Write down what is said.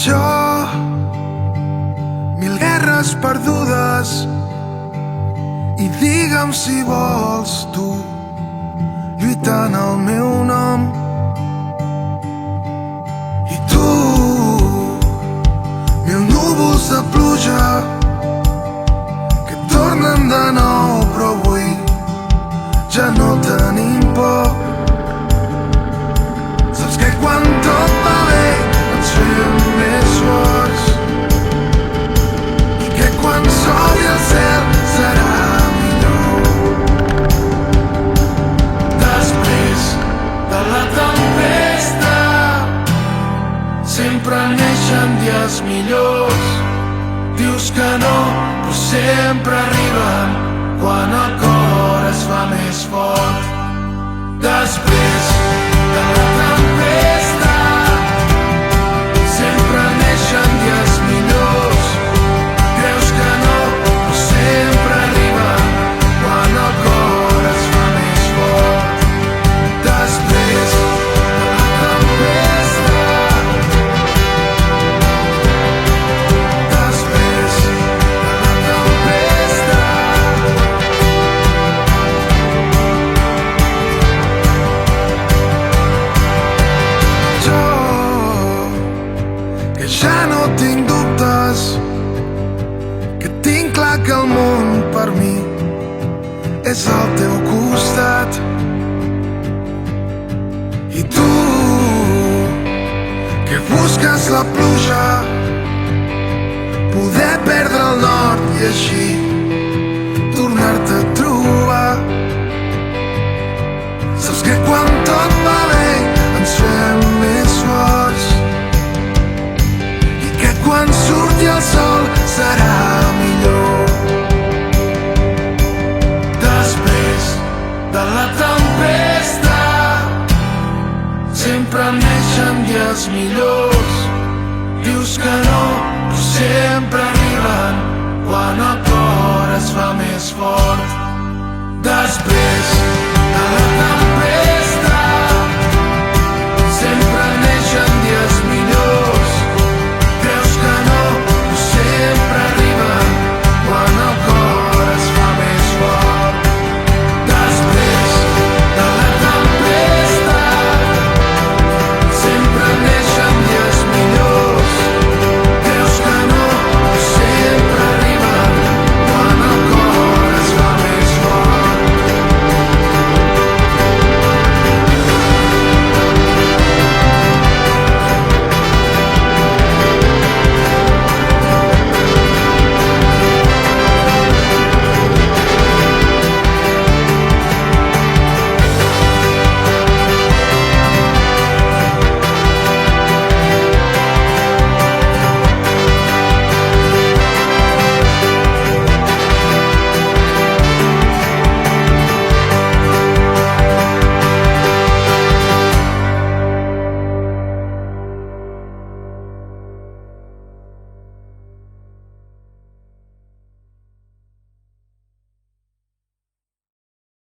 Jo, mil guerres perdudes, i digue'm si vols tu lluitant el meu nom. I tu, mil núvols de pluja que tornen de nou, però avui ja no tenim por. Saps que quan tot va bé ens fem més forts, i que quan s'obri el cel serà millor. Després de la tempesta sempre neixen dies millors. Dius que no, però sempre arriben quan el cor es fa més fort. Després de la tempesta sempre neixen dies millors. Creus que no, però sempre arriben quan el cor es fa més fort. Després de la tempesta, després de la tempesta. Jo, que ja no tinc dubtes, que tinc clar que el món per mi és al teu costat. I tu, que busques la pluja, poder perdre el nord i així tornar-te a trobar. Saps que quan tot va bé ens fem més forts, i que quan surti el sol serà millor. Després de la tempesta sempre neixen dies millors. Dius que no, però sempre arriben quan el cor es fa més fort. Després